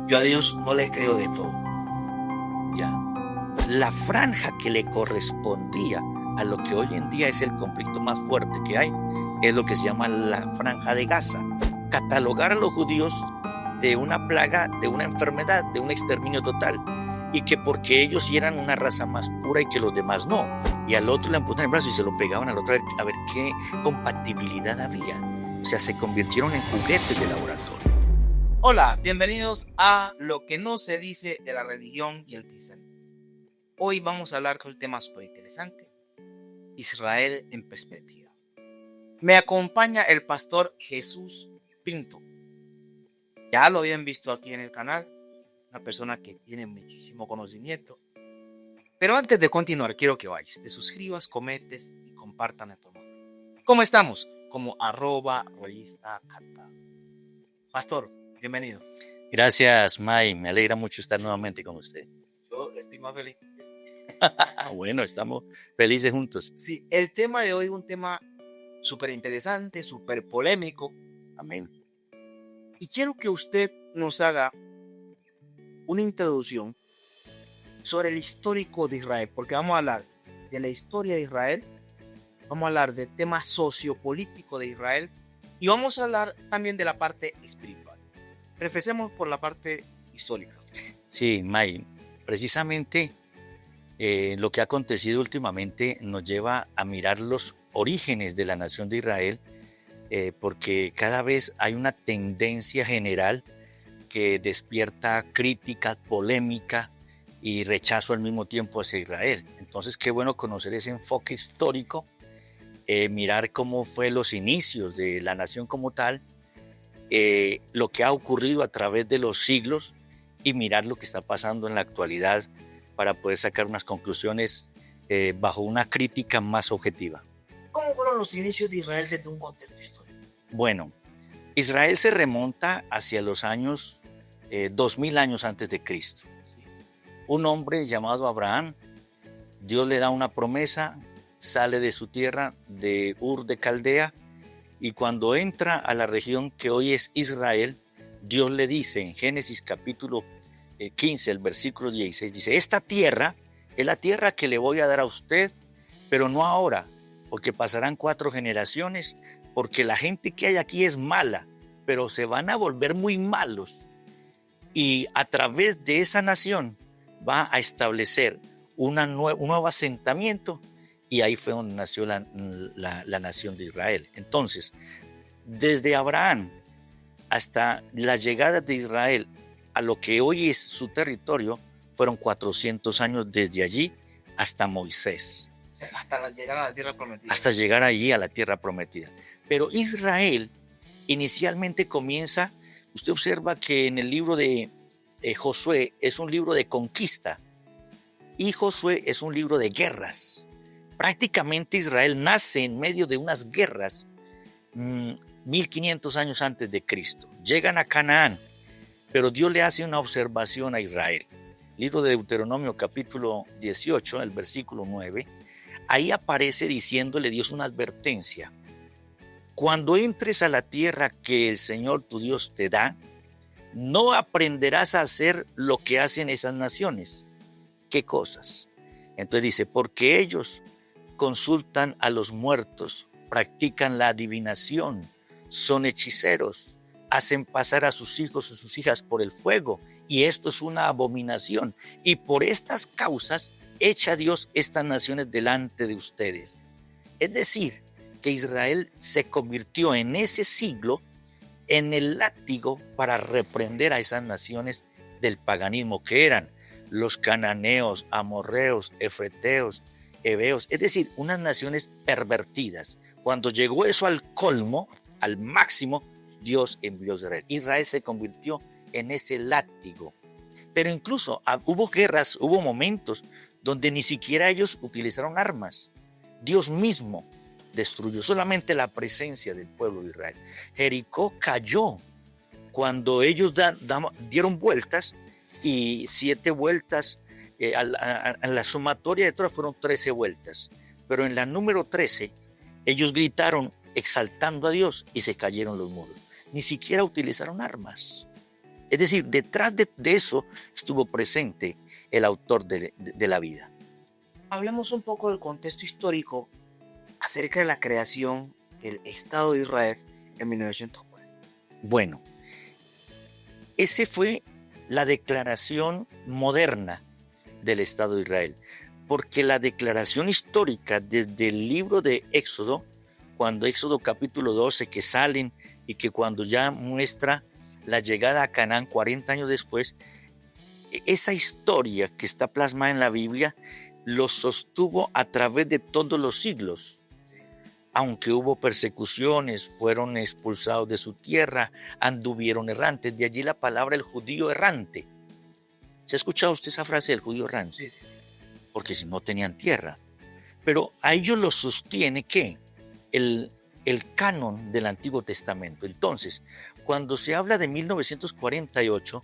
Yo a Dios no le creo de todo. Ya. La franja que le correspondía a lo que hoy en día es el conflicto más fuerte que hay es lo que se llama la franja de Gaza. Catalogar a los judíos de una plaga, de una enfermedad, de un exterminio total, y que porque ellos sí eran una raza más pura y que los demás no, y al otro le apuntan el brazo y se lo pegaban al otro a ver qué compatibilidad había. O sea, se convirtieron en juguetes de laboratorio. Hola, bienvenidos a Lo que no se dice de la religión y el cristianismo. Hoy vamos a hablar con un tema súper interesante, Israel en perspectiva. Me acompaña el pastor Jesús Pinto. Ya lo habían visto aquí en el canal, una persona que tiene muchísimo conocimiento. Pero antes de continuar, quiero que vayas, te suscribas, comentes y compartan el programa. ¿Cómo estamos? Como @revista Cata. Pastor, bienvenido. Gracias, May. Me alegra mucho estar nuevamente con usted. Yo estoy más feliz. Bueno, estamos felices juntos. Sí, el tema de hoy es un tema súper interesante, súper polémico. Amén. Y quiero que usted nos haga una introducción sobre el histórico de Israel, porque vamos a hablar de la historia de Israel, vamos a hablar del tema sociopolítico de Israel y vamos a hablar también de la parte espiritual. Empecemos por la parte histórica. Sí, May, precisamente lo que ha acontecido últimamente nos lleva a mirar los orígenes de la nación de Israel, porque cada vez hay una tendencia general que despierta crítica, polémica y rechazo al mismo tiempo hacia Israel. Entonces, qué bueno conocer ese enfoque histórico, mirar cómo fue los inicios de la nación como tal, lo que ha ocurrido a través de los siglos y mirar lo que está pasando en la actualidad para poder sacar unas conclusiones bajo una crítica más objetiva. ¿Cómo fueron los inicios de Israel desde un contexto histórico? Bueno, Israel se remonta hacia los años 2000 años antes de Cristo. Un hombre llamado Abraham, Dios le da una promesa, sale de su tierra de Ur de Caldea, y cuando entra a la región que hoy es Israel, Dios le dice en Génesis capítulo 15, el versículo 16, dice: esta tierra es la tierra que le voy a dar a usted, pero no ahora, porque pasarán 4 generaciones, porque la gente que hay aquí es mala, pero se van a volver muy malos. Y a través de esa nación va a establecer un nuevo asentamiento, y ahí fue donde nació la nación de Israel. Entonces, desde Abraham hasta la llegada de Israel a lo que hoy es su territorio, fueron 400 años desde allí hasta Moisés. Hasta llegar a la tierra prometida. Hasta llegar allí a la tierra prometida. Pero Israel inicialmente comienza, usted observa que en el libro de Josué es un libro de conquista y Josué es un libro de guerras. Prácticamente Israel nace en medio de unas guerras 1500 años antes de Cristo. Llegan a Canaán, pero Dios le hace una observación a Israel. Libro de Deuteronomio capítulo 18, el versículo 9, ahí aparece diciéndole Dios una advertencia. Cuando entres a la tierra que el Señor tu Dios te da, no aprenderás a hacer lo que hacen esas naciones. ¿Qué cosas? Entonces dice, porque ellos consultan a los muertos, practican la adivinación, son hechiceros, hacen pasar a sus hijos y sus hijas por el fuego, y esto es una abominación. Y por estas causas echa Dios estas naciones delante de ustedes. Es decir, que Israel se convirtió en ese siglo en el látigo para reprender a esas naciones del paganismo que eran los cananeos, amorreos, efreteos, heveos, es decir, unas naciones pervertidas. Cuando llegó eso al colmo, al máximo, Dios envió a Israel. Israel se convirtió en ese látigo. Pero incluso hubo guerras, hubo momentos donde ni siquiera ellos utilizaron armas. Dios mismo destruyó, solamente la presencia del pueblo de Israel. Jericó cayó cuando ellos dieron vueltas, y 7 vueltas, a la sumatoria de todas fueron 13 vueltas, pero en la número 13 ellos gritaron exaltando a Dios y se cayeron los muros. Ni siquiera utilizaron armas. Es decir, detrás de eso estuvo presente el autor de la vida. Hablemos un poco del contexto histórico acerca de la creación del Estado de Israel en 1904. Bueno, esa fue la declaración moderna del Estado de Israel, porque la declaración histórica desde el libro de Éxodo, cuando Éxodo capítulo 12, que salen y que cuando ya muestra la llegada a Canaán 40 años después, esa historia que está plasmada en la Biblia lo sostuvo a través de todos los siglos. Aunque hubo persecuciones, fueron expulsados de su tierra, anduvieron errantes. De allí la palabra el judío errante. ¿Se ha escuchado usted esa frase del judío errante? Sí. Porque si no tenían tierra. Pero a ellos lo sostiene ¿qué? El canon del Antiguo Testamento. Entonces, cuando se habla de 1948,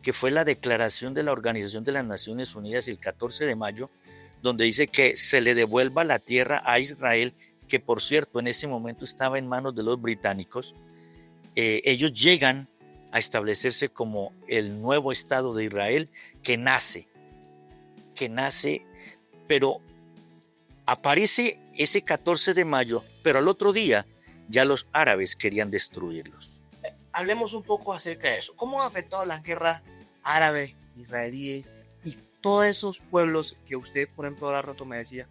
que fue la declaración de la Organización de las Naciones Unidas el 14 de mayo, donde dice que se le devuelva la tierra a Israel, que por cierto en ese momento estaba en manos de los británicos, ellos llegan a establecerse como el nuevo Estado de Israel que nace, pero aparece ese 14 de mayo, pero al otro día ya los árabes querían destruirlos. Hablemos un poco acerca de eso. ¿Cómo han afectado las guerras árabes, israelíes y todos esos pueblos que usted, por ejemplo, ahora rato me decía?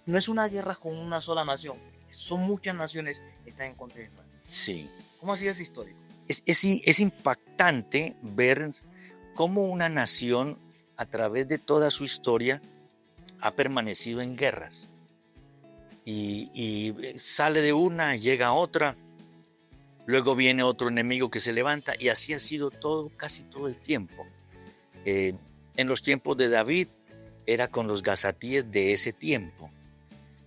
No es una guerra con una sola nación, son muchas naciones que están en contra de Israel. Sí. ¿Cómo ha sido ese histórico? Es impactante ver cómo una nación a través de toda su historia ha permanecido en guerras y sale de una, llega a otra, luego viene otro enemigo que se levanta y así ha sido casi todo el tiempo. En los tiempos de David era con los gazatíes de ese tiempo.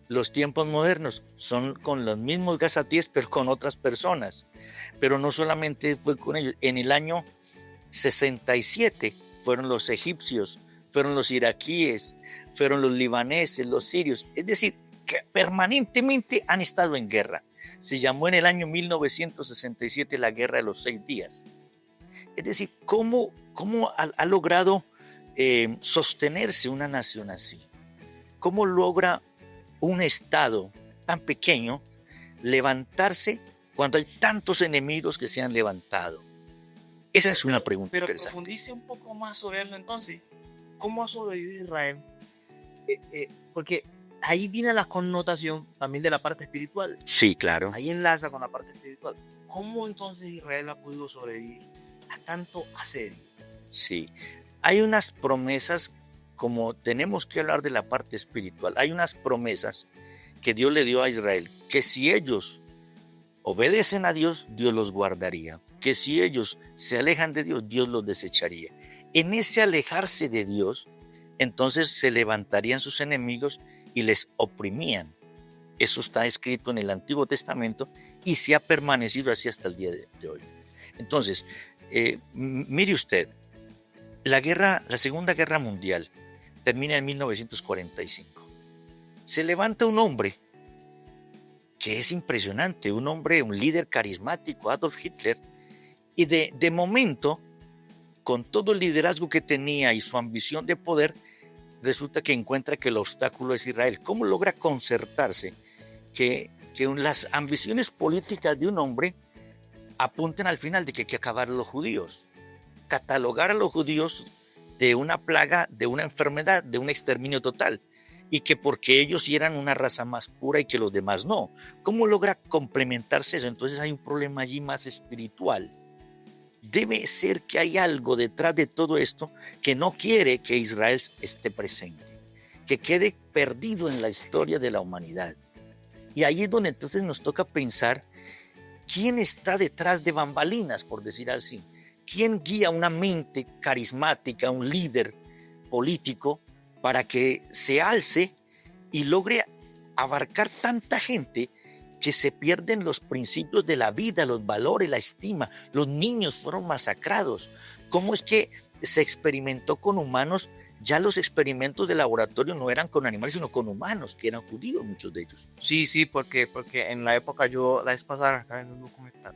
Los tiempos modernos son con los mismos gazatíes pero con otras personas. Pero no solamente fue con ellos. En el año 67 fueron los egipcios, fueron los iraquíes, fueron los libaneses, los sirios. Es decir, que permanentemente han estado en guerra. Se llamó en el año 1967 la Guerra de los 6 días. Es decir, ¿cómo ha logrado sostenerse una nación así? ¿Cómo logra un Estado tan pequeño levantarse cuando hay tantos enemigos que se han levantado? Esa es una pregunta Pero interesante. profundice un poco más sobre eso entonces. ¿Cómo ha sobrevivido Israel? Porque ahí viene la connotación también de la parte espiritual. Sí, claro. Ahí enlaza con la parte espiritual. ¿Cómo entonces Israel ha podido sobrevivir a tanto asedio? Sí. Hay unas promesas, como tenemos que hablar de la parte espiritual, hay unas promesas que Dios le dio a Israel, que si ellos obedecen a Dios, Dios los guardaría, que si ellos se alejan de Dios, Dios los desecharía. En ese alejarse de Dios, entonces se levantarían sus enemigos y les oprimían. Eso está escrito en el Antiguo Testamento y se ha permanecido así hasta el día de hoy. Entonces, mire usted, la Segunda Guerra Mundial termina en 1945. Se levanta un hombre que es impresionante, un líder carismático, Adolf Hitler, y de momento, con todo el liderazgo que tenía y su ambición de poder, resulta que encuentra que el obstáculo es Israel. ¿Cómo logra concertarse que las ambiciones políticas de un hombre apunten al final de que hay que acabar a los judíos? Catalogar a los judíos de una plaga, de una enfermedad, de un exterminio total, y que porque ellos sí eran una raza más pura y que los demás no. ¿Cómo logra complementarse eso? Entonces hay un problema allí más espiritual. Debe ser que hay algo detrás de todo esto que no quiere que Israel esté presente, que quede perdido en la historia de la humanidad. Y ahí es donde entonces nos toca pensar quién está detrás de bambalinas, por decir así. ¿Quién guía una mente carismática, un líder político para que se alce y logre abarcar tanta gente que se pierden los principios de la vida, los valores, la estima? Los niños fueron masacrados. ¿Cómo es que se experimentó con humanos? Ya los experimentos de laboratorio no eran con animales, sino con humanos, que eran judíos muchos de ellos. Sí, porque en la época la vez pasada estaba en un documental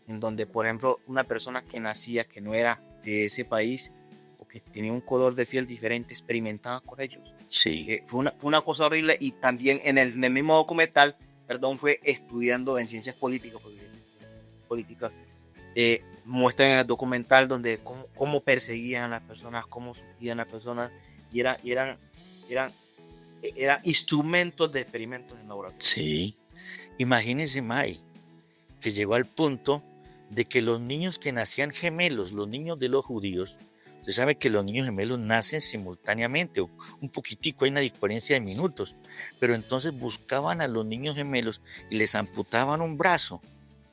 en donde, por ejemplo, una persona que nacía, que no era de ese país, o que tenía un color de piel diferente, experimentaba con ellos. Sí, Fue una cosa horrible, y también en el mismo documental, perdón, fue estudiando en ciencias políticas, políticas muestran en el documental donde cómo perseguían a las personas, cómo sufrían a las personas, y eran instrumentos de experimentos en laboratorio. sí. Imagínense, May, que llegó al punto de que los niños que nacían gemelos, los niños de los judíos, usted sabe que los niños gemelos nacen simultáneamente, un poquitico, hay una diferencia de minutos, pero entonces buscaban a los niños gemelos y les amputaban un brazo,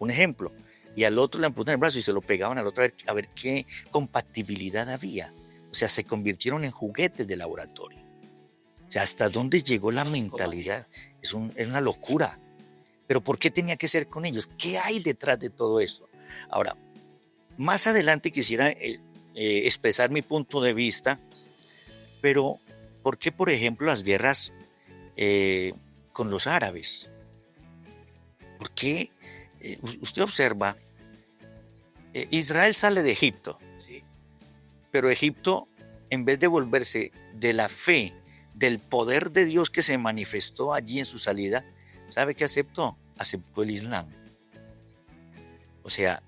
un ejemplo, y al otro le amputaban el brazo y se lo pegaban al otro a ver qué compatibilidad había. O sea, se convirtieron en juguetes de laboratorio. O sea, ¿hasta dónde llegó la mentalidad? Es una locura. Pero ¿por qué tenía que ser con ellos? ¿Qué hay detrás de todo esto? Ahora, más adelante quisiera expresar mi punto de vista, pero ¿por qué, por ejemplo, las guerras con los árabes? ¿Por qué? Usted observa, Israel sale de Egipto, ¿Sí? pero Egipto, en vez de volverse de la fe, del poder de Dios que se manifestó allí en su salida, ¿sabe qué aceptó? Aceptó el Islam. O sea,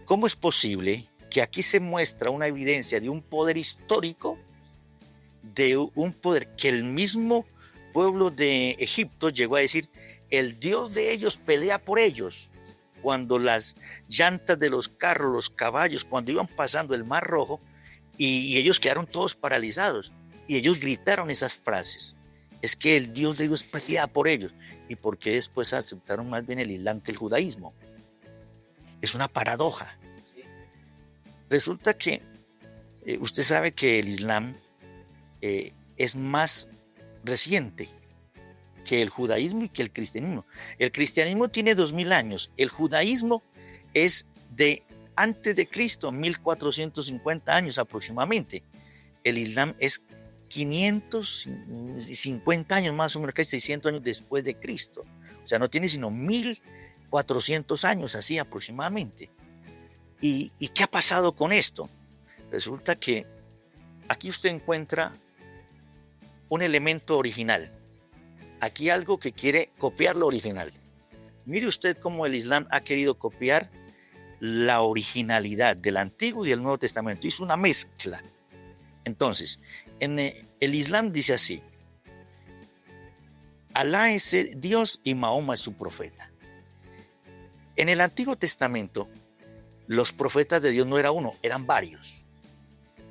¿cómo es posible que aquí se muestra una evidencia de un poder histórico, de un poder que el mismo pueblo de Egipto llegó a decir, el Dios de ellos pelea por ellos? Cuando las llantas de los carros, los caballos, cuando iban pasando el Mar Rojo, y ellos quedaron todos paralizados, y ellos gritaron esas frases. Es que el Dios de ellos pelea por ellos. ¿Y por qué después aceptaron más bien el Islam que el judaísmo? Es una paradoja. ¿Sí? Resulta que usted sabe que el Islam es más reciente que el judaísmo y que el cristianismo. El cristianismo tiene 2000 años, el judaísmo es de antes de Cristo, 1450 años aproximadamente. El Islam es 550 años más o menos, casi 600 años después de Cristo. O sea, no tiene sino 1400 años así aproximadamente. ¿Y qué ha pasado con esto? Resulta que aquí usted encuentra un elemento original. Aquí algo que quiere copiar lo original. Mire usted cómo el Islam ha querido copiar la originalidad del Antiguo y del Nuevo Testamento. Hizo una mezcla. Entonces, en el Islam dice así: Alá es Dios y Mahoma es su profeta. En el Antiguo Testamento, los profetas de Dios no era uno, eran varios.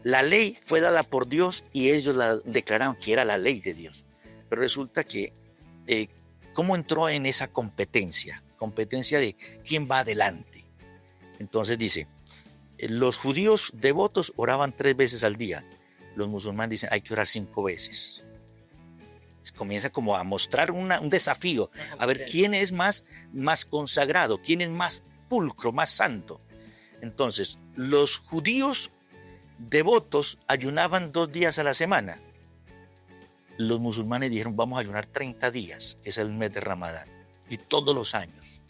La ley fue dada por Dios y ellos la declararon que era la ley de Dios. Pero resulta que, ¿cómo entró en esa competencia? Competencia de quién va adelante. Entonces dice, los judíos devotos oraban 3 veces al día. Los musulmanes dicen, hay que orar 5 veces. Comienza como a mostrar un desafío, a ver quién es más consagrado, quién es más pulcro, más santo. Entonces, los judíos devotos ayunaban 2 días a la semana. Los musulmanes dijeron, vamos a ayunar 30 días, que es el mes de Ramadán, y todos los años.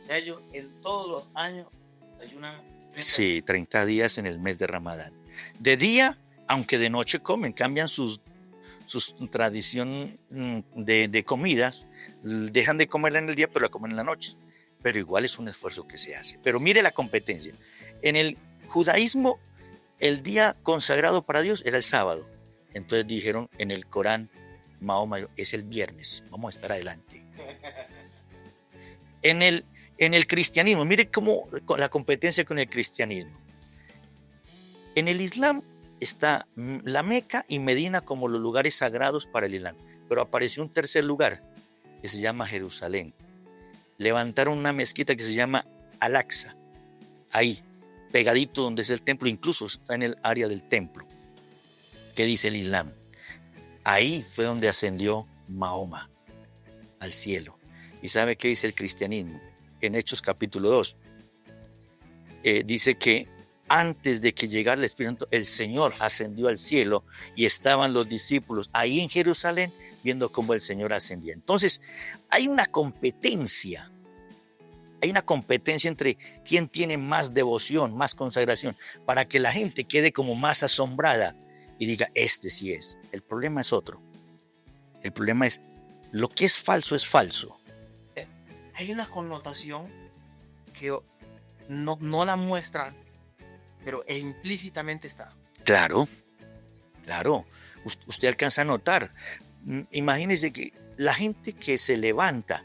Ellos en todos los años ayunan 30 Sí, 30 días en el mes de Ramadán. De día, aunque de noche comen, cambian sus tradición de comidas, dejan de comerla en el día, pero la comen en la noche. Pero igual es un esfuerzo que se hace. Pero mire la competencia. En el judaísmo, el día consagrado para Dios era el sábado. Entonces dijeron en el Corán, Mahoma es el viernes, vamos a estar adelante. En el cristianismo, mire cómo la competencia con el cristianismo. En el Islam está la Meca y Medina como los lugares sagrados para el Islam, pero apareció un tercer lugar que se llama Jerusalén. Levantaron una mezquita que se llama Al-Aqsa, ahí, pegadito donde es el templo, incluso está en el área del templo. ¿Qué dice el Islam? Ahí fue donde ascendió Mahoma al cielo. ¿Y sabe qué dice el cristianismo? En Hechos capítulo 2, dice que antes de que llegara el Espíritu, el Señor ascendió al cielo y estaban los discípulos ahí en Jerusalén viendo cómo el Señor ascendía. Entonces, hay una competencia hay una competencia entre quién tiene más devoción, más consagración, para que la gente quede como más asombrada y diga, este sí es. El problema es otro. El problema es, lo que es falso es falso. Hay una connotación que no la muestran, pero implícitamente está. Claro, claro. Usted alcanza a notar. Imagínese que la gente que se levanta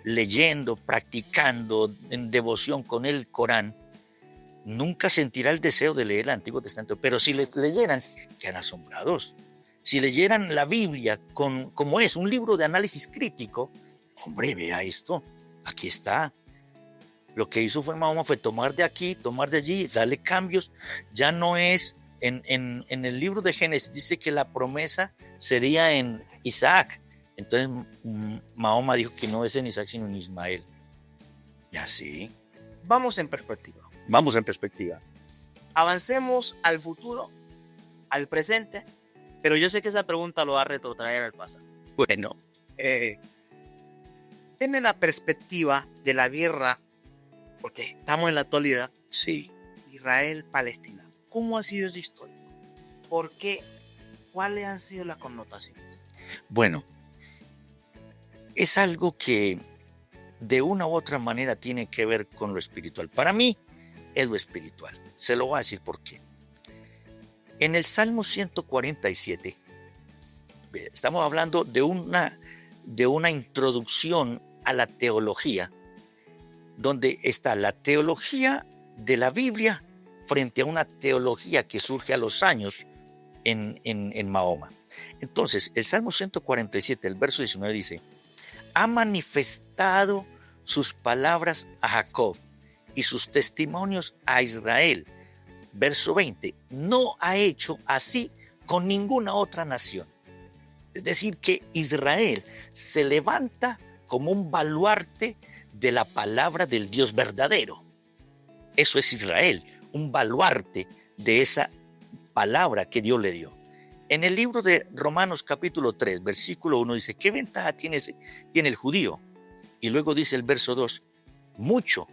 leyendo, practicando en devoción con el Corán, nunca sentirá el deseo de leer el Antiguo Testamento. Pero si leyeran, quedan asombrados. Si leyeran la Biblia como es, un libro de análisis crítico, hombre, vea esto, aquí está. Lo que hizo Mahoma fue tomar de aquí, tomar de allí, darle cambios. Ya no es, en el libro de Génesis dice que la promesa sería en Isaac. Entonces Mahoma dijo que no es en Isaac sino en Ismael. Y así. Vamos en perspectiva. Vamos en perspectiva. Avancemos al futuro, al presente, pero yo sé que esa pregunta lo va a retrotraer al pasado. Bueno. Tiene la perspectiva de la guerra, porque estamos en la actualidad. Sí. Israel-Palestina. ¿Cómo ha sido esa historia? ¿Por qué? ¿Cuáles han sido las connotaciones? Bueno, es algo que de una u otra manera tiene que ver con lo espiritual. Para mí es lo espiritual. Se lo voy a decir por qué. En el Salmo 147, estamos hablando de una introducción a la teología, donde está la teología de la Biblia frente a una teología que surge a los años en Mahoma. Entonces, el Salmo 147, el verso 19 dice, ha manifestado sus palabras a Jacob y sus testimonios a Israel. Verso 20, no ha hecho así con ninguna otra nación. Es decir, que Israel se levanta como un baluarte de la palabra del Dios verdadero. Eso es Israel, un baluarte de esa palabra que Dios le dio. En el libro de Romanos capítulo 3, versículo 1 dice, ¿qué ventaja tiene el judío? Y luego dice el verso 2, mucho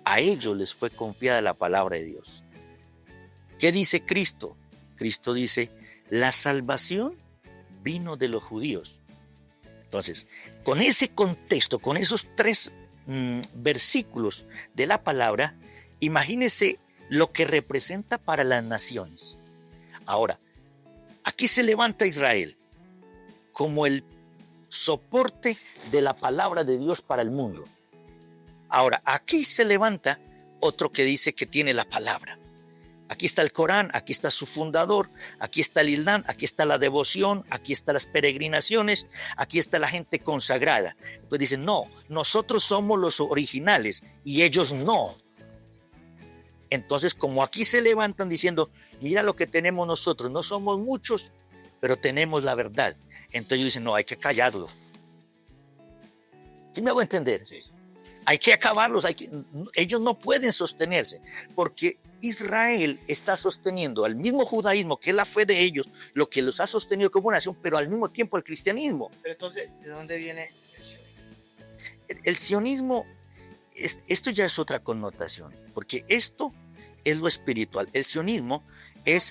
a ellos les fue confiada la palabra de Dios. ¿Qué dice Cristo? Cristo dice, la salvación vino de los judíos. Entonces, con ese contexto, con esos tres versículos de la palabra, imagínese lo que representa para las naciones. Ahora, aquí se levanta Israel como el soporte de la palabra de Dios para el mundo. Ahora, aquí se levanta otro que dice que tiene la palabra. Aquí está el Corán, aquí está su fundador, aquí está el Islam, aquí está la devoción, aquí están las peregrinaciones, aquí está la gente consagrada. Entonces dicen, no, nosotros somos los originales y ellos no. Entonces, como aquí se levantan diciendo, mira lo que tenemos nosotros, no somos muchos, pero tenemos la verdad. Entonces ellos dicen, no, hay que callarlo. ¿Sí me hago entender? Sí. Hay que acabarlos, ellos no pueden sostenerse, porque Israel está sosteniendo al mismo judaísmo, que es la fe de ellos, lo que los ha sostenido como nación, pero al mismo tiempo el cristianismo. Pero entonces, ¿de dónde viene el sionismo? El sionismo, esto ya es otra connotación, porque esto es lo espiritual. El sionismo es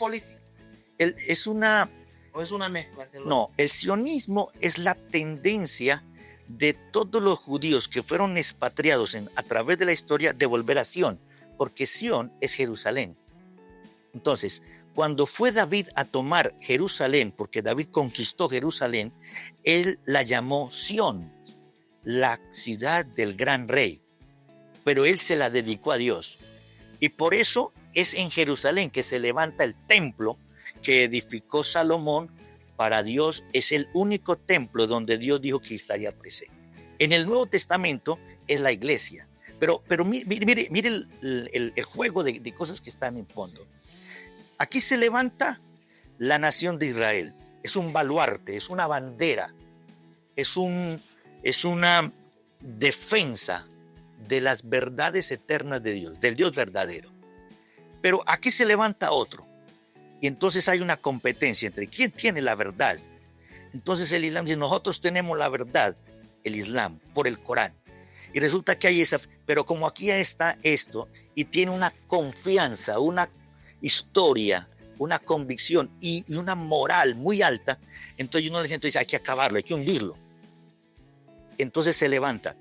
una... ¿O es una mezcla? No, el sionismo es la tendencia de todos los judíos que fueron expatriados a través de la historia de volver a Sión, porque Sión es Jerusalén. Entonces, cuando fue David a tomar Jerusalén, porque David conquistó Jerusalén, él la llamó Sión, la ciudad del gran rey, pero él se la dedicó a Dios. Y por eso es en Jerusalén que se levanta el templo que edificó Salomón para Dios. Es el único templo donde Dios dijo que estaría presente. En el Nuevo Testamento es la iglesia. Pero mire el juego de cosas que están en fondo. Aquí se levanta la nación de Israel. Es un baluarte, es una bandera, es una defensa de las verdades eternas de Dios, del Dios verdadero. Pero aquí se levanta otro. Y entonces hay una competencia entre quién tiene la verdad. Entonces el Islam dice, nosotros tenemos la verdad, el Islam, por el Corán. Y resulta que hay esa, pero como aquí está esto y tiene una confianza, una historia, una convicción y una moral muy alta, entonces uno de la gente dice, hay que acabarlo, hay que hundirlo. Entonces se levanta.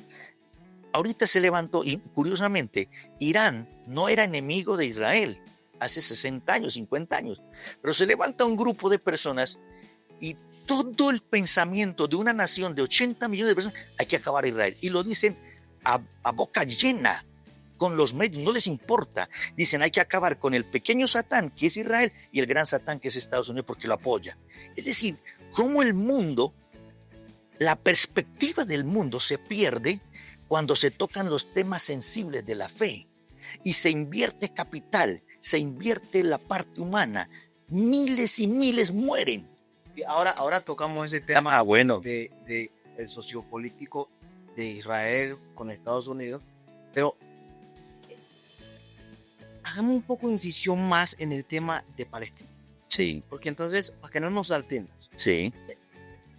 Ahorita se levantó y curiosamente Irán no era enemigo de Israel hace 60 años, 50 años, pero se levanta un grupo de personas y todo el pensamiento de una nación de 80 millones de personas, hay que acabar a Israel. Y lo dicen a boca llena, con los medios, no les importa. Dicen, hay que acabar con el pequeño Satán, que es Israel, y el gran Satán, que es Estados Unidos, porque lo apoya. Es decir, cómo el mundo, la perspectiva del mundo se pierde cuando se tocan los temas sensibles de la fe y se invierte capital, se invierte la parte humana. Miles y miles mueren. Y ahora tocamos ese tema bueno. de el sociopolítico de Israel con Estados Unidos, pero hagamos un poco de incisión más en el tema de Palestina. Sí. Porque entonces, para que no nos saltemos, Sí.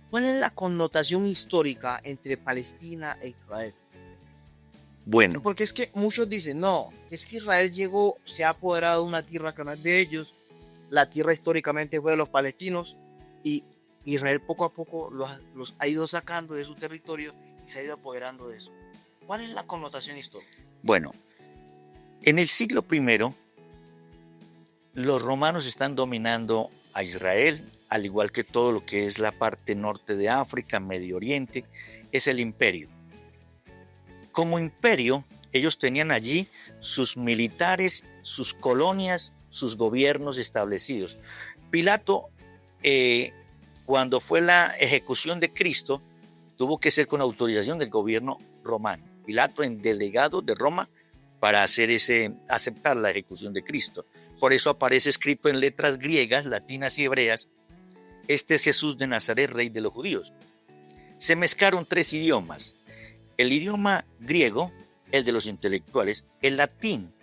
¿cuál es la connotación histórica entre Palestina e Israel? Bueno. Porque es que muchos dicen, no, es que Israel llegó, se ha apoderado de una tierra que no es de ellos, la tierra históricamente fue de los palestinos, y Israel poco a poco los ha ido sacando de su territorio y se ha ido apoderando de eso. ¿Cuál es la connotación histórica? Bueno, en el siglo I, los romanos están dominando a Israel, al igual que todo lo que es la parte norte de África, Medio Oriente, es el imperio. Como imperio, ellos tenían allí sus militares, sus colonias, sus gobiernos establecidos. Pilato, cuando fue la ejecución de Cristo, tuvo que ser con autorización del gobierno romano. Pilato, en delegado de Roma, para aceptar la ejecución de Cristo. Por eso aparece escrito en letras griegas, latinas y hebreas, este es Jesús de Nazaret, rey de los judíos. Se mezclaron 3 idiomas. El idioma griego, el de los intelectuales, el latín,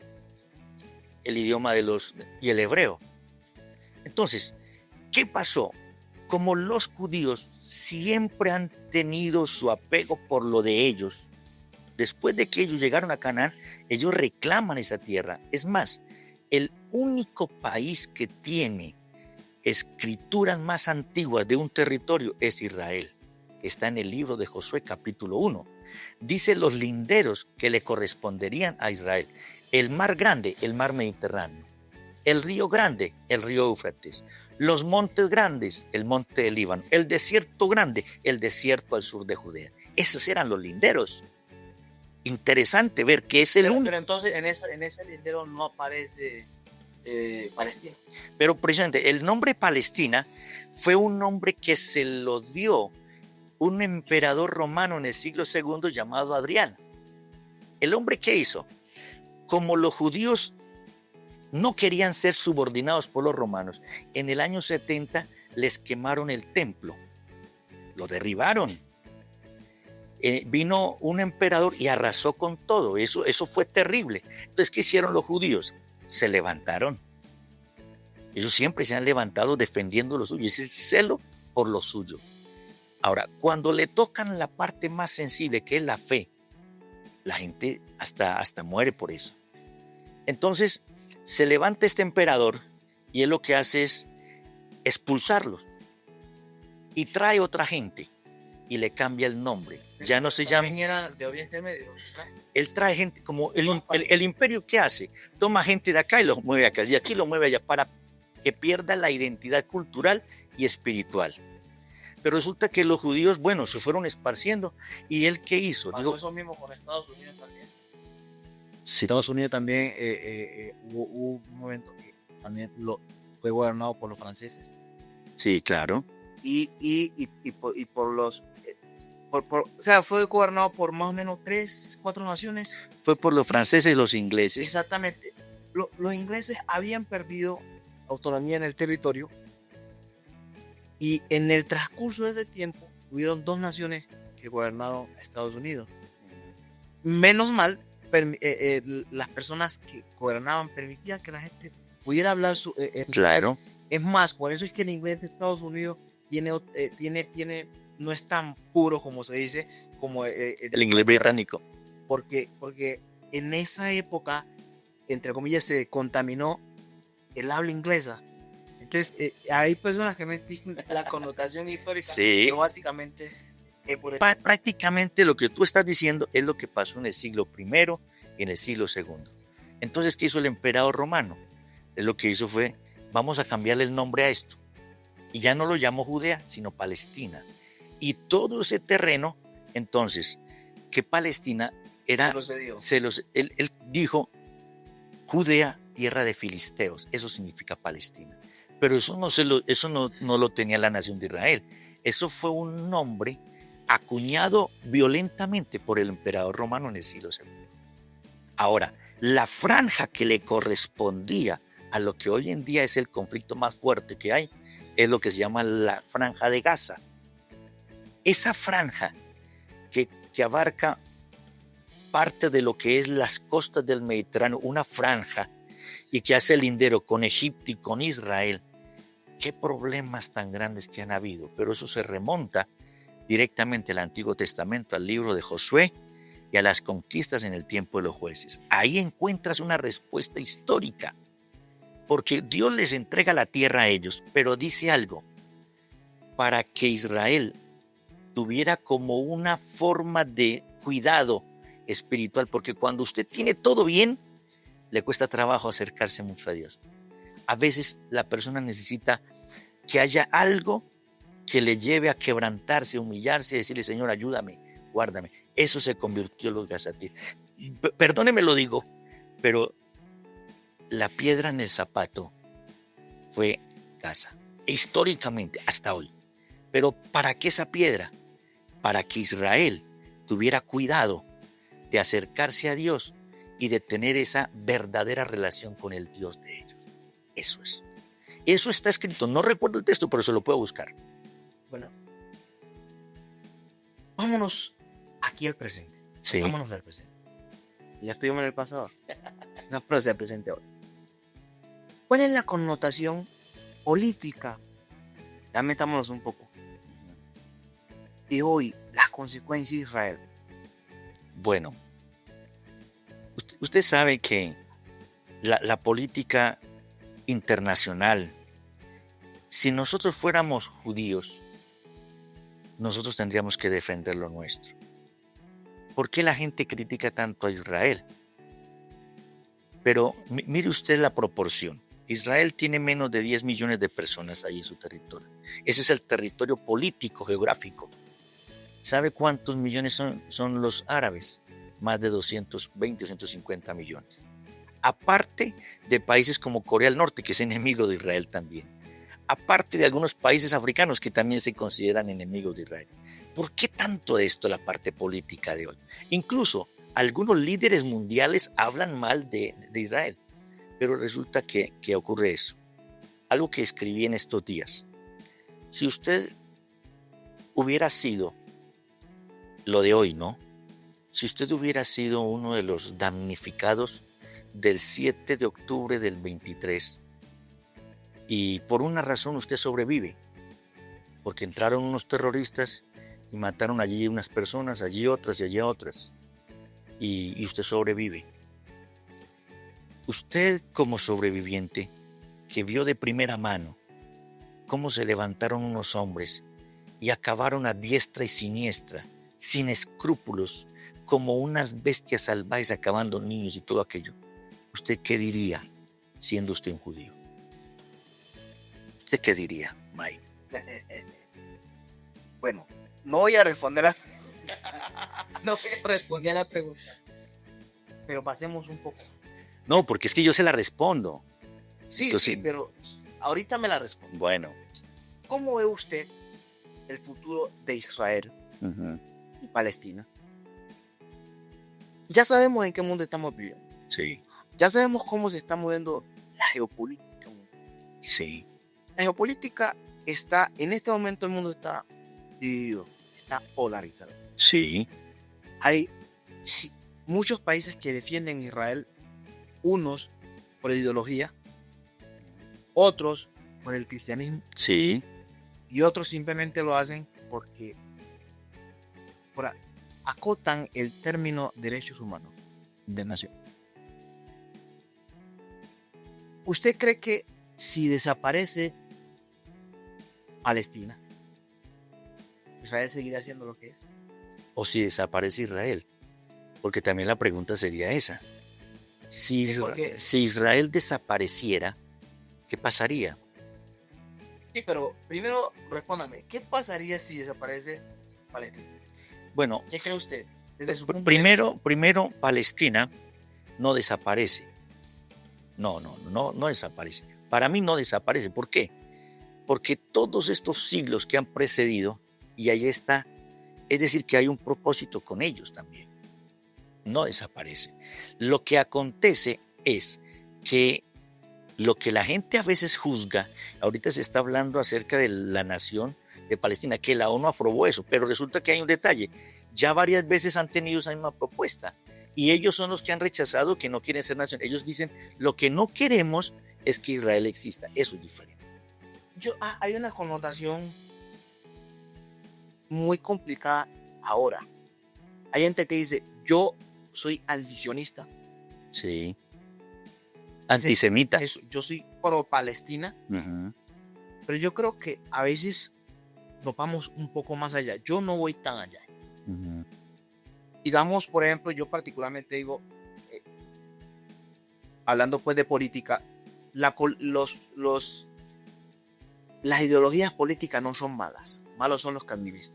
el idioma de y el hebreo. Entonces, ¿qué pasó? Como los judíos siempre han tenido su apego por lo de ellos, después de que ellos llegaron a Canaán, ellos reclaman esa tierra. Es más, el único país que tiene escrituras más antiguas de un territorio es Israel. Está en el libro de Josué capítulo 1. Dice los linderos que le corresponderían a Israel. El mar grande, el mar Mediterráneo. El río grande, el río Éufrates. Los montes grandes, el monte del Líbano. El desierto grande, el desierto al sur de Judea. Esos eran los linderos. Interesante ver que es el único. Pero entonces en ese lindero no aparece Palestina. Pero precisamente el nombre Palestina fue un nombre que se lo dio un emperador romano en el siglo II llamado Adriano. ¿El hombre qué hizo? Como los judíos no querían ser subordinados por los romanos, en el año 70 les quemaron el templo, lo derribaron. Vino un emperador y arrasó con todo. Eso fue terrible. Entonces, ¿qué hicieron los judíos? Se levantaron. Ellos siempre se han levantado defendiendo lo suyo. Es el celo por lo suyo. Ahora, cuando le tocan la parte más sensible, que es la fe, la gente hasta muere por eso. Entonces, se levanta este emperador y él lo que hace es expulsarlos y trae otra gente y le cambia el nombre. Ya no se llama. Era de Oriente Medio. Él trae gente, como el imperio, ¿qué hace? Toma gente de acá y los mueve acá, y aquí lo mueve allá, para que pierda la identidad cultural y espiritual. Pero resulta que los judíos, bueno, se fueron esparciendo. ¿Y él qué hizo? ¿Pasó eso mismo con Estados Unidos también? Sí. Estados Unidos también hubo un momento que también fue gobernado por los franceses. Sí, claro. Y por los... o sea, fue gobernado por más o menos 3, 4 naciones. Fue por los franceses y los ingleses. Exactamente. Los ingleses habían perdido autonomía en el territorio y en el transcurso de ese tiempo hubieron 2 naciones que gobernaron a Estados Unidos. Menos mal, las personas que gobernaban permitían que la gente pudiera hablar su... claro. Es más, por eso es que el inglés de Estados Unidos no es tan puro como se dice, como el inglés británico. porque en esa época, entre comillas, se contaminó el habla inglesa. Entonces, hay personas que no entienden la connotación histórica, Sí. pero básicamente Prácticamente lo que tú estás diciendo es lo que pasó en el siglo I y en el siglo II. Entonces, ¿qué hizo el emperador romano? Lo que hizo fue, vamos a cambiarle el nombre a esto. Y ya no lo llamó Judea, sino Palestina. Y todo ese terreno, entonces, que Palestina era, él dijo, Judea, tierra de filisteos, eso significa Palestina. Pero eso no lo tenía la nación de Israel. Eso fue un nombre acuñado violentamente por el emperador romano en el siglo II. Ahora, la franja que le correspondía a lo que hoy en día es el conflicto más fuerte que hay, es lo que se llama la franja de Gaza. Esa franja que abarca parte de lo que es las costas del Mediterráneo, una franja, y que hace el lindero con Egipto y con Israel, qué problemas tan grandes que han habido, pero eso se remonta directamente al Antiguo Testamento, al libro de Josué y a las conquistas en el tiempo de los jueces. Ahí encuentras una respuesta histórica, porque Dios les entrega la tierra a ellos, pero dice algo, para que Israel tuviera como una forma de cuidado espiritual, porque cuando usted tiene todo bien, le cuesta trabajo acercarse mucho a Dios. A veces la persona necesita que haya algo que le lleve a quebrantarse, humillarse y decirle, Señor, ayúdame, guárdame. Eso se convirtió en los gazatíes. Perdóneme lo digo, pero la piedra en el zapato fue Gaza, históricamente, hasta hoy. Pero ¿para qué esa piedra? Para que Israel tuviera cuidado de acercarse a Dios y de tener esa verdadera relación con el Dios de ellos. Eso es. Eso está escrito, no recuerdo el texto, pero se lo puedo buscar. Bueno, vámonos aquí al presente. Sí. Vámonos al presente. Ya estuvimos en el pasado. No, pero sea el presente ahora. ¿Cuál es la connotación política? Ya metámonos un poco. De hoy, las consecuencias de Israel. Bueno, usted sabe que la política internacional, si nosotros fuéramos judíos, nosotros tendríamos que defender lo nuestro. ¿Por qué la gente critica tanto a Israel? Pero mire usted la proporción. Israel tiene menos de 10 millones de personas ahí en su territorio. Ese es el territorio político, geográfico. ¿Sabe cuántos millones son los árabes? Más de 220 o 150 millones. Aparte de países como Corea del Norte, que es enemigo de Israel también. Aparte de algunos países africanos que también se consideran enemigos de Israel. ¿Por qué tanto de esto la parte política de hoy? Incluso algunos líderes mundiales hablan mal de Israel, pero resulta que ocurre eso. Algo que escribí en estos días. Si usted hubiera sido lo de hoy, ¿no? Si usted hubiera sido uno de los damnificados del 7 de octubre del 23 y por una razón usted sobrevive, porque entraron unos terroristas y mataron allí unas personas, allí otras y allí otras, y usted sobrevive. Usted como sobreviviente que vio de primera mano cómo se levantaron unos hombres y acabaron a diestra y siniestra, sin escrúpulos, como unas bestias salvajes acabando niños y todo aquello. ¿Usted qué diría siendo usted un judío? ¿Usted qué diría, Mike? Bueno, no voy a responder a la pregunta. Pero pasemos un poco. No, porque es que yo se la respondo. Sí, Entonces, sí, pero ahorita me la respondo. Bueno. ¿Cómo ve usted el futuro de Israel y Palestina? Ya sabemos en qué mundo estamos viviendo. Sí. Ya sabemos cómo se está moviendo la geopolítica. Sí. La geopolítica está, en este momento el mundo está dividido, está polarizado. Sí. Hay muchos países que defienden a Israel, unos por ideología, otros por el cristianismo. Sí. Y otros simplemente lo hacen porque acotan el término derechos humanos de nación. ¿Usted cree que si desaparece Palestina, Israel seguirá siendo lo que es? O si desaparece Israel, porque también la pregunta sería esa. Si, Sí, porque- si Israel desapareciera, ¿qué pasaría? Sí, pero primero respóndame, ¿qué pasaría si desaparece Palestina? Bueno, ¿Qué cree usted? Desde su punto de primero Palestina no desaparece. No desaparece. Para mí no desaparece. ¿Por qué? Porque todos estos siglos que han precedido, y ahí está, es decir, que hay un propósito con ellos también. No desaparece. Lo que acontece es que lo que la gente a veces juzga, ahorita se está hablando acerca de la nación de Palestina, que la ONU aprobó eso, pero resulta que hay un detalle. Ya varias veces han tenido esa misma propuesta y ellos son los que han rechazado que no quieren ser nación. Ellos dicen, lo que no queremos es que Israel exista. Eso es diferente. Hay una connotación muy complicada ahora. Hay gente que dice, yo soy antisionista. Sí. Antisemitas. Yo soy pro Palestina, pero yo creo que a veces nos vamos un poco más allá. Yo no voy tan allá. Digamos, por ejemplo, yo particularmente digo, hablando pues de política, las ideologías políticas no son malas. Malos son los candidatos.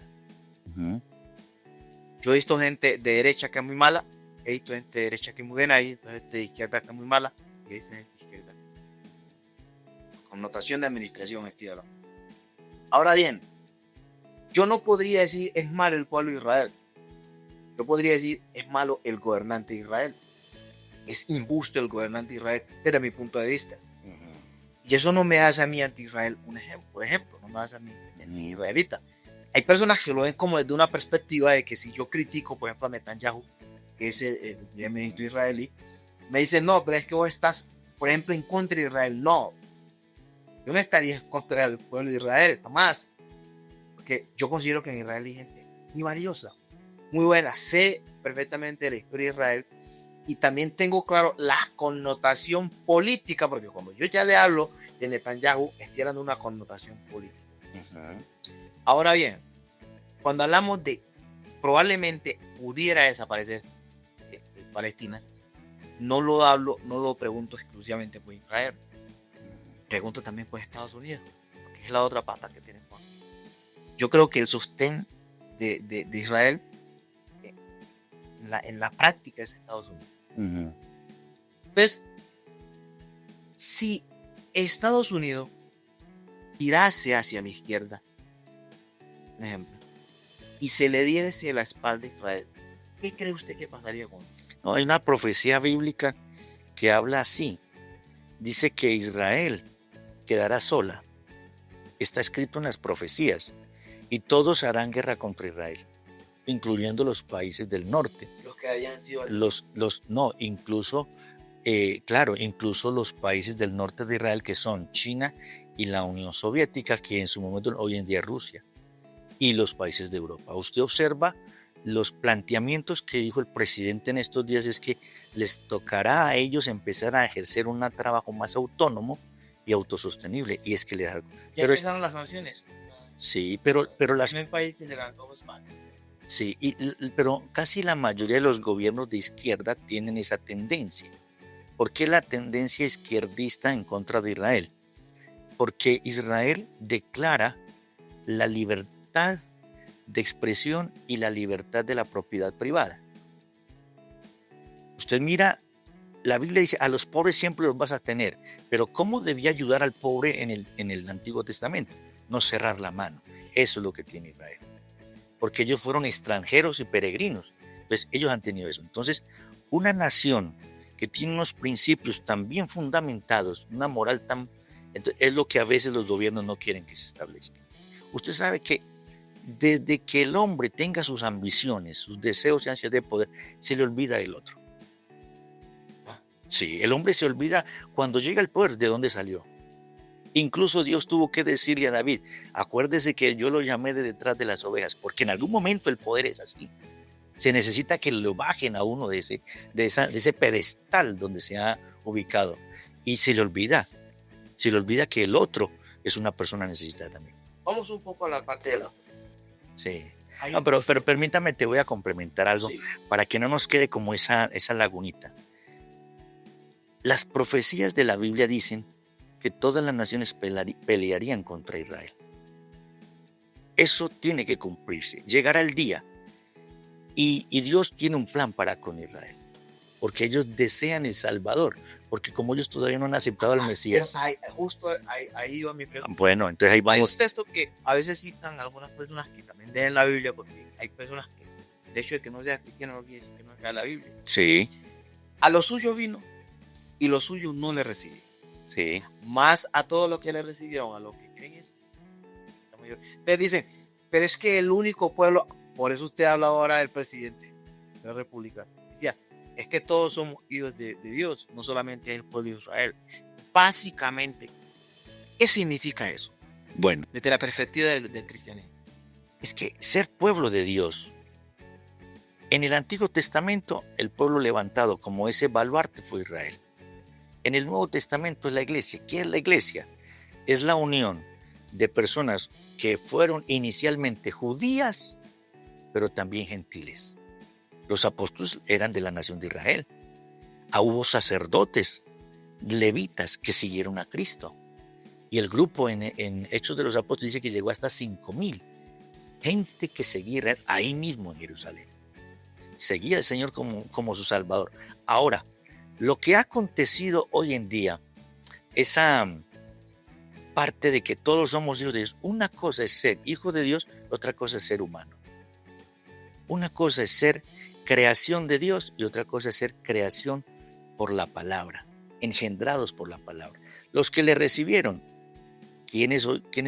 Yo he visto gente de derecha que es muy mala, he visto gente de derecha que es muy buena, y gente de izquierda que es muy mala, y hay gente de izquierda. Connotación de administración, estoy hablando. Ahora bien, yo no podría decir es malo el pueblo de Israel. Yo podría decir es malo el gobernante de Israel. Es injusto el gobernante de Israel desde mi punto de vista. Y eso no me hace a mí anti-Israel un ejemplo. Por ejemplo, no me hace a mí anti-israelita. Hay personas que lo ven como desde una perspectiva de que si yo critico, por ejemplo, a Netanyahu, que es el primer ministro israelí, me dicen, no, pero es que vos estás, por ejemplo, en contra de Israel. No, yo no estaría en contra del pueblo de Israel, jamás. Porque yo considero que en Israel hay gente muy valiosa, muy buena. Sé perfectamente la historia de Israel y también tengo claro la connotación política, porque cuando yo ya le hablo de Netanyahu, estoy hablando de una connotación política. Ahora bien, cuando hablamos de probablemente pudiera desaparecer Palestina, no lo pregunto exclusivamente por Israel, pregunto también por Estados Unidos, que es la otra pata que tiene Juan. Yo creo que el sostén de Israel en la práctica es Estados Unidos. Entonces, si Estados Unidos tirase hacia la izquierda, por ejemplo, y se le diese la espalda a Israel, ¿qué cree usted que pasaría con él? No, hay una profecía bíblica que habla así. Dice que Israel quedará sola. Está escrito en las profecías. Y todos harán guerra contra Israel, incluyendo los países del norte. Los que hayan sido... incluso los países del norte de Israel, que son China y la Unión Soviética, que en su momento hoy en día es Rusia, y los países de Europa. Usted observa los planteamientos que dijo el presidente en estos días, es que les tocará a ellos empezar a ejercer un trabajo más autónomo y autosostenible, y es que les... Ya empezaron las sanciones. Sí, pero las... En el país que se lanzó España. Sí, pero casi la mayoría de los gobiernos de izquierda tienen esa tendencia. ¿Por qué la tendencia izquierdista en contra de Israel? Porque Israel declara la libertad de expresión y la libertad de la propiedad privada. Usted mira, la Biblia dice, a los pobres siempre los vas a tener, pero ¿cómo debía ayudar al pobre en el Antiguo Testamento? No cerrar la mano. Eso es lo que tiene Israel. Porque ellos fueron extranjeros y peregrinos. Entonces, ellos han tenido eso. Entonces, una nación que tiene unos principios tan bien fundamentados, una moral tan... Entonces, es lo que a veces los gobiernos no quieren que se establezca. Usted sabe que desde que el hombre tenga sus ambiciones, sus deseos y ansias de poder, se le olvida del otro. Sí, el hombre se olvida cuando llega al poder de dónde salió. Incluso Dios tuvo que decirle a David, acuérdese que yo lo llamé de detrás de las ovejas, porque en algún momento el poder es así. Se necesita que lo bajen a uno de ese pedestal donde se ha ubicado. Y se le olvida que el otro es una persona necesitada también. Vamos un poco a la parte de la... Sí. Hay No, un- pero permítame, te voy a complementar algo Sí. para que no nos quede como esa lagunita. Las profecías de la Biblia dicen que todas las naciones pelearían contra Israel. Eso tiene que cumplirse. Llegará el día y Dios tiene un plan para con Israel, porque ellos desean el Salvador, porque como ellos todavía no han aceptado al Mesías. Justo ahí va mi pregunta. Bueno, entonces ahí Hay un vamos. texto que a veces citan algunas personas que también leen la Biblia, porque hay personas que, de hecho, de que no sea cristiano no quiere decir que no lea la Biblia. Sí, A los suyos vino y los suyos no le recibieron. sí. Más a todos los que le recibieron, a los que creen eso. Ustedes dicen, pero es que el único pueblo, por eso usted habla ahora del presidente de la República, decía, es que todos somos hijos de Dios, no solamente el pueblo de Israel. Básicamente, ¿qué significa eso? Bueno, Desde la perspectiva del cristianismo. es que ser pueblo de Dios, en el Antiguo Testamento, el pueblo levantado como ese baluarte fue Israel. En el Nuevo Testamento es la iglesia. ¿Qué es la iglesia? Es la unión de personas que fueron inicialmente judías, pero también gentiles. Los apóstoles eran de la nación de Israel. Hubo sacerdotes, levitas, que siguieron a Cristo. Y el grupo en Hechos de los Apóstoles dice que llegó hasta 5,000. Gente que seguía ahí mismo en Jerusalén. Seguía al Señor como su Salvador. Ahora, lo que ha acontecido hoy en día, esa parte de que todos somos hijos de Dios, una cosa es ser hijo de Dios, otra cosa es ser humano. Una cosa es ser creación de Dios y otra cosa es ser creación por la palabra, engendrados por la palabra. Los que le recibieron, ¿quiénes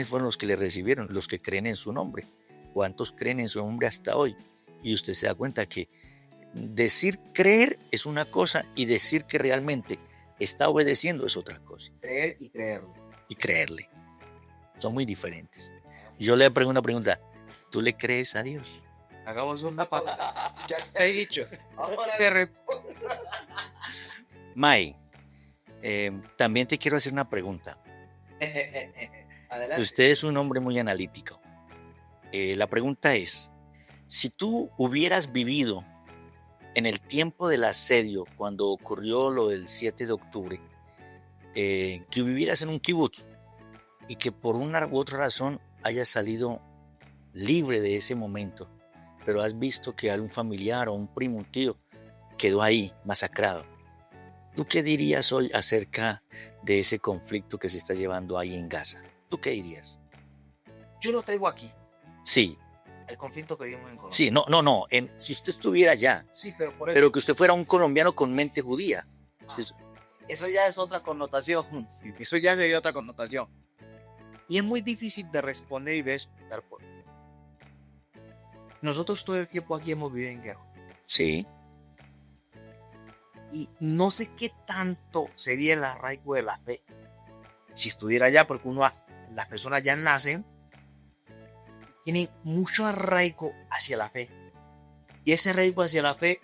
fueron los que le recibieron? Los que creen en su nombre. ¿Cuántos creen en su nombre hasta hoy? Y usted se da cuenta que decir creer es una cosa y decir que realmente está obedeciendo es otra cosa. Creer y creerlo. Y creerle. Son muy diferentes. Yo le pregunto una pregunta. ¿Tú le crees a Dios? Hagamos una pausa. Ya te he dicho. Ahora le respondo. May, también te quiero hacer una pregunta. Adelante. Usted es un hombre muy analítico. La pregunta es, si tú hubieras vivido en el tiempo del asedio, cuando ocurrió lo del 7 de octubre, que vivieras en un kibutz y que por una u otra razón hayas salido libre de ese momento, pero has visto que algún familiar o un primo, un tío, quedó ahí masacrado. ¿Tú qué dirías hoy acerca de ese conflicto que se está llevando ahí en Gaza? ¿Tú qué dirías? Yo lo traigo aquí. Sí, El conflicto que vimos en Colombia. sí, no. Si usted estuviera allá, Sí, pero por eso. pero que usted fuera un colombiano con mente judía. Sí, Eso ya es otra connotación. Sí, eso ya sería otra connotación. Y es muy difícil de responder y de explicar por qué. Nosotros todo el tiempo aquí hemos vivido en guerra. sí, Y no sé qué tanto sería el arraigo de la fe si estuviera allá, porque las personas ya nacen, tienen mucho arraigo hacia la fe. Y ese arraigo hacia la fe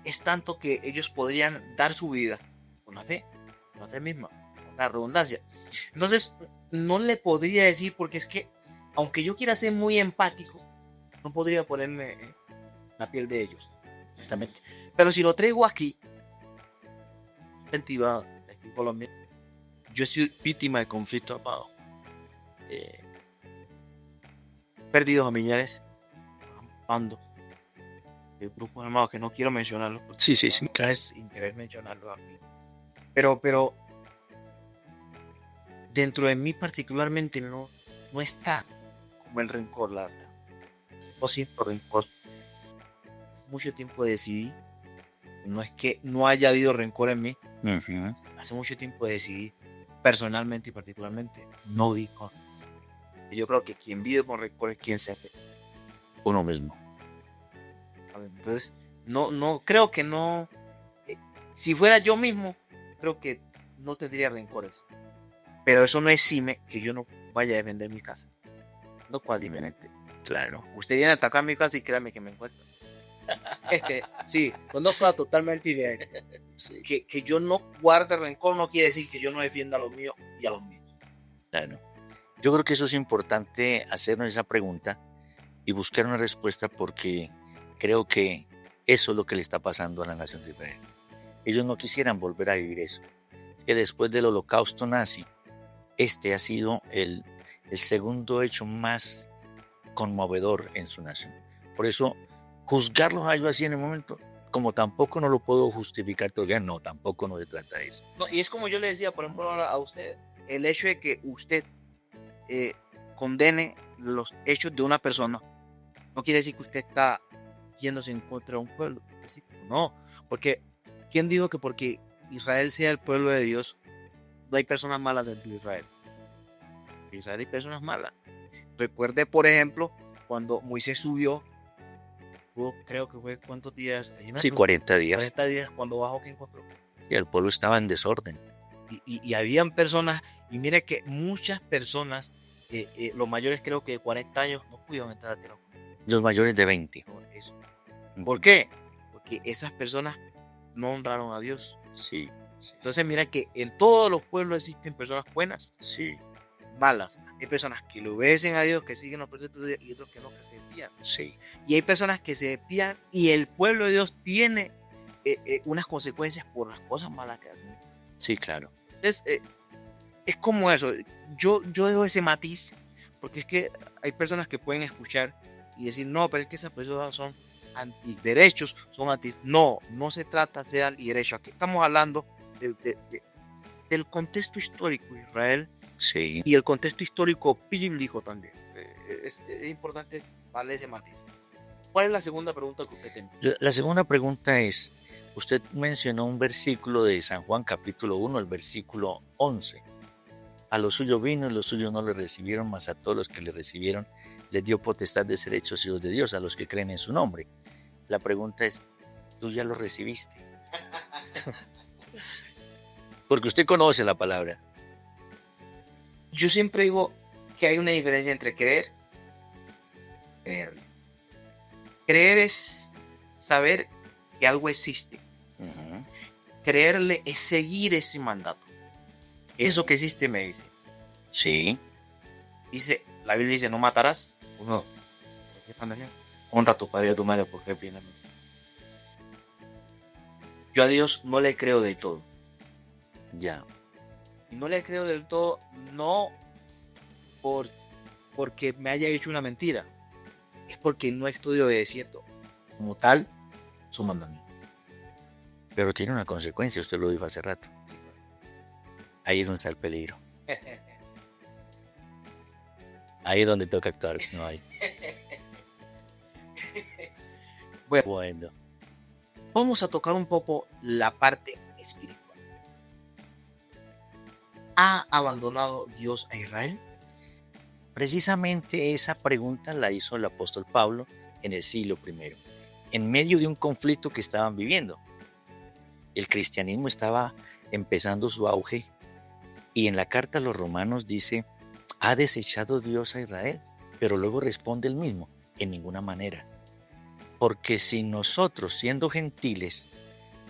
es tanto que ellos podrían dar su vida con la fe misma, con la redundancia. Entonces, no le podría decir, porque es que, aunque yo quiera ser muy empático, no podría ponerme en la piel de ellos. Exactamente. Pero si lo traigo aquí, aquí en Colombia, yo soy víctima de conflicto armado. Perdido familiares, bando, grupos armados que no quiero mencionarlos. sí, No es interés mencionarlos aquí. Pero dentro de mí particularmente no está como el rencor lata. No siento rencor. Mucho tiempo decidí. No es que no haya habido rencor en mí. Uh-huh. Hace mucho tiempo decidí, personalmente y particularmente, no vivir con. Yo creo que quien vive con rencor es quien se hace Uno mismo. Entonces, no creo que no. Si fuera yo mismo, creo que no tendría rencores. Pero eso no exime que yo no vaya a defender mi casa. No cual diferente. Claro. Usted viene a atacar mi casa y créame que me encuentra. Sí, conozco totalmente bien. Sí, Que yo no guarde rencor no quiere decir que yo no defienda a los míos y a los míos. claro. Yo creo que eso es importante hacernos esa pregunta y buscar una respuesta porque creo que eso es lo que le está pasando a la nación de Israel. Ellos no quisieran volver a vivir eso. Es que después del holocausto nazi, este ha sido el segundo hecho más conmovedor en su nación. Por eso, juzgarlos a ellos así en el momento, como tampoco no lo puedo justificar todavía, no, tampoco no se trata de eso. No, y es como yo le decía, por ejemplo, ahora a usted, el hecho de que usted eh, condene los hechos de una persona, no quiere decir que usted está yéndose en contra de un pueblo. No, porque ¿quién dijo que porque Israel sea el pueblo de Dios, no hay personas malas dentro de Israel? En Israel hay personas malas. Recuerde, por ejemplo, cuando Moisés subió, creo que fue cuántos días, Sí, 40 días. 40 días, cuando bajó, ¿qué encontró? Y el pueblo estaba en desorden. Y habían personas, y mire que muchas personas, los mayores creo que de 40 años, no pudieron entrar a tierra. Los mayores de 20. Eso. ¿Por qué? Porque esas personas no honraron a Dios. Sí, sí, Entonces mira que en todos los pueblos existen personas buenas, sí, malas. Hay personas que le obedecen a Dios, que siguen los preceptos de Dios, y otros que no, que se desvían. sí, Y hay personas que se desvían y el pueblo de Dios tiene unas consecuencias por las cosas malas que hacen. sí, claro. Entonces, es como eso. Yo dejo ese matiz porque es que hay personas que pueden escuchar y decir, no, pero es que esas personas son antiderechos, son anti... No, no se trata de ser antiderecho. Aquí estamos hablando del contexto histórico de Israel Sí. y el contexto histórico bíblico también. Es importante darle ese matiz. ¿Cuál es la segunda pregunta que usted tiene? La segunda pregunta es, usted mencionó un versículo de San Juan capítulo 1, el versículo 11. A los suyos vino y los suyos no le recibieron, mas a todos los que le recibieron les dio potestad de ser hechos hijos de Dios, a los que creen en su nombre. La pregunta es, ¿tú ya lo recibiste? Porque usted conoce la palabra. Yo siempre digo que hay una diferencia entre creer y creer. Creer es saber que algo existe. Uh-huh. Creerle es seguir ese mandato. Eso que existe me dice. Sí. Dice, la Biblia dice, no matarás. No. Honra a tu padre y a tu madre porque es bien. Yo a Dios no le creo del todo. Ya. Y no le creo del todo, no porque me haya hecho una mentira. Es porque no estoy obedeciendo como tal su mandamiento. Pero tiene una consecuencia, usted lo dijo hace rato. Ahí es donde está el peligro. Ahí es donde toca actuar. No hay. Bueno. Vamos a tocar un poco la parte espiritual. ¿Ha abandonado Dios a Israel? Precisamente esa pregunta la hizo el apóstol Pablo en el siglo I, en medio de un conflicto que estaban viviendo. El cristianismo estaba empezando su auge y en la carta a los romanos dice, ¿ha desechado Dios a Israel? Pero luego responde el mismo, en ninguna manera. Porque si nosotros, siendo gentiles,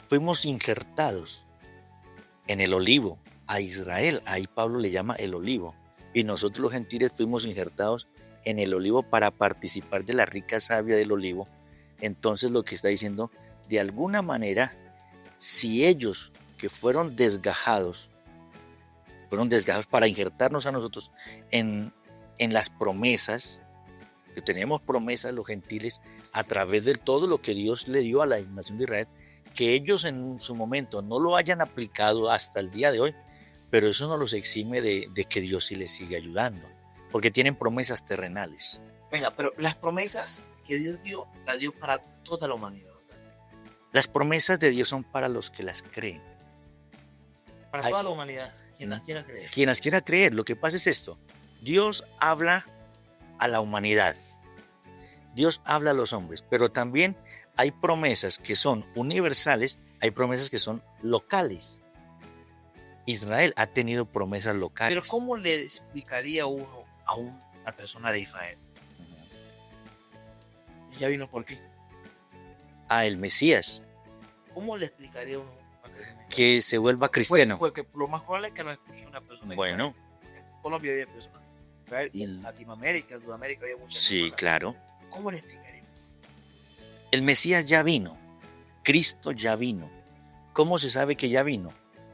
fuimos injertados en el olivo, a Israel, ahí Pablo le llama el olivo, y nosotros los gentiles fuimos injertados en el olivo para participar de la rica savia del olivo, entonces lo que está diciendo, de alguna manera, si ellos que fueron desgajados para injertarnos a nosotros en las promesas, que tenemos promesas los gentiles a través de todo lo que Dios le dio a la nación de Israel, que ellos en su momento no lo hayan aplicado hasta el día de hoy, pero eso no los exime de que Dios sí les sigue ayudando, porque tienen promesas terrenales. Venga, pero las promesas que Dios dio, las dio para toda la humanidad. Las promesas de Dios son para los que las creen. Para toda la humanidad, quien las quiera creer. Quien las quiera creer. Lo que pasa es esto. Dios habla a la humanidad. Dios habla a los hombres, pero también hay promesas que son universales, hay promesas que son locales. Israel ha tenido promesas locales. Pero ¿cómo le explicaría uno a una persona de Israel? Ya vino por qué. el Mesías, ¿Cómo le explicaría uno a que que se vuelva cristiano. Pues que lo más probable es que nos escuche una persona. Bueno, En Colombia vive personas. Y en Latinoamérica, en Sudamérica hay muchas sí, personas. claro. ¿Cómo le explicaría? El Mesías ya vino. Cristo ya vino. ¿Cómo se sabe que ya vino?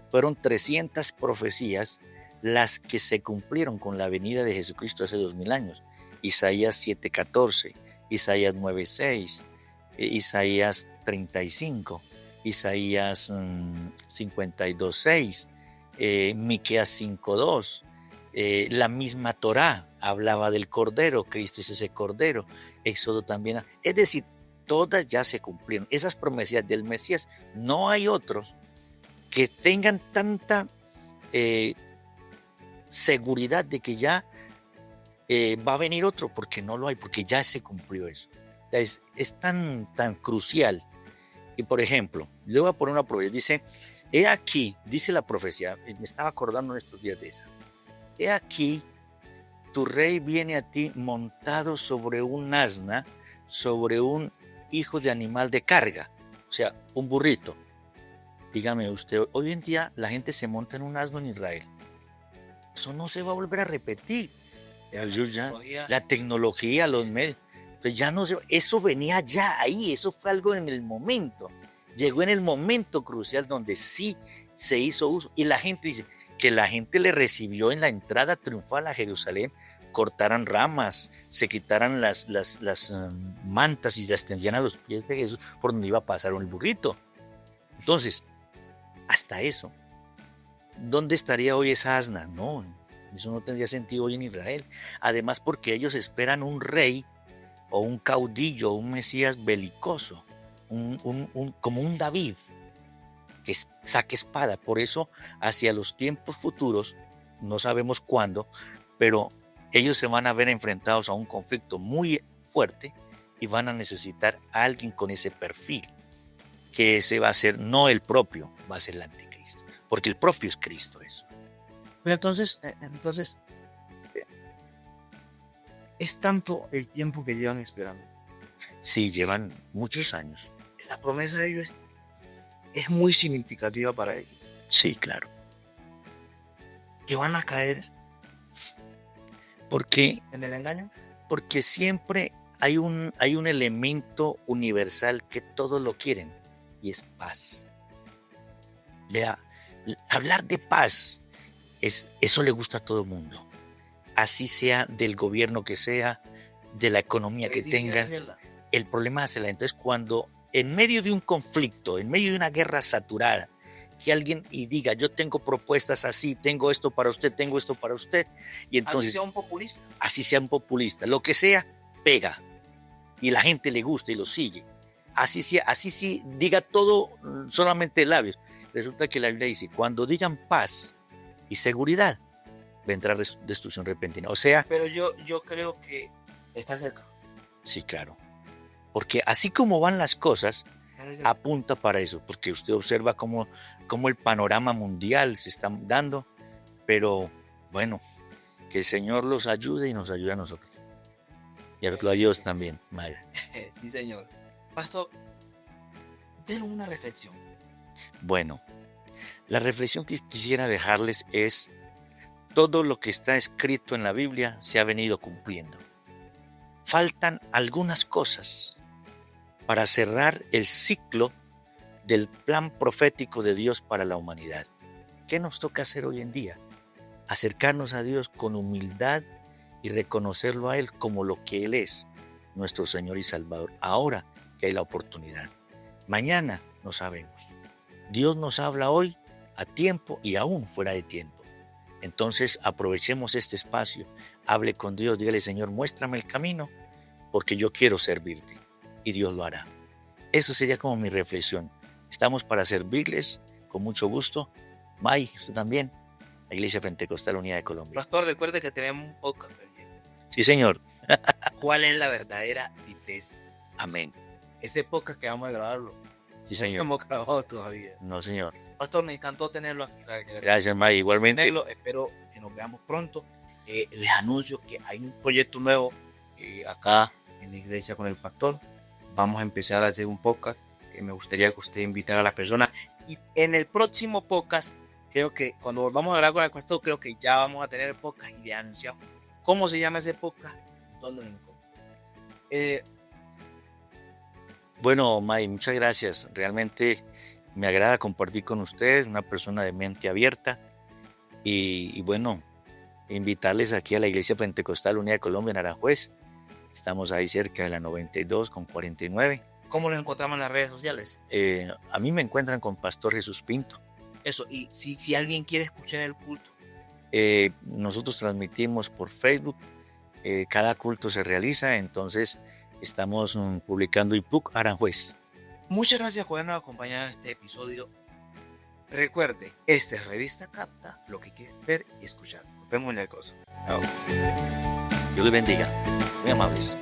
Fueron 300 profecías las que se cumplieron con la venida de Jesucristo hace 2000 años. Isaías 7:14, Isaías 9:6, Isaías 35, Isaías 52:6, Miqueas 5:2. La misma Torá hablaba del Cordero, Cristo es ese Cordero, Éxodo también. Es decir, todas ya se cumplieron. Esas promesas del Mesías, no hay otros que tengan tanta seguridad de que ya va a venir otro, porque no lo hay, porque ya se cumplió eso. Es tan crucial. Y por ejemplo, le voy a poner una profecía. Dice, he aquí, dice la profecía, me estaba acordando en estos días de esa. He aquí, tu rey viene a ti montado sobre un asna, sobre un hijo de animal de carga, o sea, un burrito. Dígame usted, hoy en día la gente se monta en un asno en Israel. Eso no se va a volver a repetir. La tecnología, los medios, pues ya no se, eso venía ya ahí, eso fue algo en el momento. Llegó en el momento crucial donde sí se hizo uso. Y la gente dice que la gente le recibió en la entrada triunfal a Jerusalén, cortaran ramas, se quitaran las mantas y las tendían a los pies de Jesús por donde iba a pasar el burrito. Entonces, hasta eso. ¿Dónde estaría hoy esa asna? No, eso no tendría sentido hoy en Israel. Además, porque ellos esperan un rey o un caudillo, un Mesías belicoso, como un David que saque espada. Por eso, hacia los tiempos futuros, no sabemos cuándo, pero ellos se van a ver enfrentados a un conflicto muy fuerte y van a necesitar a alguien con ese perfil, que ese va a ser no el propio, va a ser el anticristo, porque el propio es Cristo Jesús. Pero entonces, es tanto el tiempo que llevan esperando. Sí, llevan muchos años. La promesa de ellos es muy significativa para ellos. Sí, claro. Que van a caer Porque, en el engaño. porque siempre hay un elemento universal que todos lo quieren, y es paz. Vea, hablar de paz, eso le gusta a todo el mundo. Así sea del gobierno que sea, de la economía que tenga. El problema es entonces cuando en medio de un conflicto, en medio de una guerra saturada, que alguien y diga, yo tengo propuestas así, tengo esto para usted, tengo esto para usted, y entonces así sea un populista, lo que sea, pega, y la gente le gusta y lo sigue. Así sí diga todo solamente de labios. Resulta que la Biblia dice, cuando digan paz y seguridad, vendrá destrucción repentina. O sea, pero yo creo que está cerca. Sí, claro. Porque así como van las cosas, apunta para eso, porque usted observa cómo el panorama mundial se está dando, pero bueno, que el Señor los ayude y nos ayude a nosotros. Y a Dios también, Maya. Sí, Señor. Pastor, denle una reflexión. Bueno, la reflexión que quisiera dejarles es, todo lo que está escrito en la Biblia se ha venido cumpliendo. Faltan algunas cosas para cerrar el ciclo del plan profético de Dios para la humanidad. ¿Qué nos toca hacer hoy en día? Acercarnos a Dios con humildad y reconocerlo a Él como lo que Él es, nuestro Señor y Salvador. Ahora que hay la oportunidad. Mañana no sabemos. Dios nos habla hoy a tiempo y aún fuera de tiempo. Entonces aprovechemos este espacio, hable con Dios, dígale, Señor, muéstrame el camino, porque yo quiero servirte, y Dios lo hará. Eso sería como mi reflexión. Estamos para servirles con mucho gusto. May, usted también, la Iglesia Pentecostal Unida de Colombia. Pastor, recuerde que tenemos un podcast. Sí, señor. ¿Cuál es la verdadera vitez? Amén. Ese podcast que vamos a grabarlo. Sí, señor. No hemos grabado todavía. No, señor. Pastor, me encantó tenerlo aquí. Gracias, May. Igualmente. Espero que nos veamos pronto. Les anuncio que hay un proyecto nuevo acá en la iglesia con el pastor. Vamos a empezar a hacer un podcast me gustaría que usted invitara a la persona. Y en el próximo podcast, creo que cuando volvamos a hablar con el pastor, creo que ya vamos a tener el podcast y ya anunciado cómo se llama ese podcast, dónde lo encuentro. Bueno, May, muchas gracias. Realmente me agrada compartir con ustedes, una persona de mente abierta. Y bueno, invitarles aquí a la Iglesia Pentecostal Unida de Colombia en Aranjuez. Estamos ahí cerca de la 92 con 49. ¿Cómo lo encontramos en las redes sociales? A mí me encuentran con Pastor Jesús Pinto. Eso, y si alguien quiere escuchar el culto. Nosotros transmitimos por Facebook. Cada culto se realiza, entonces estamos publicando IPUC Aranjuez. Muchas gracias por habernos acompañado en este episodio. Recuerde, esta es Revista Capta, lo que quieres ver y escuchar. Nos vemos en el coso. Chao. Dios les bendiga. Muy amables.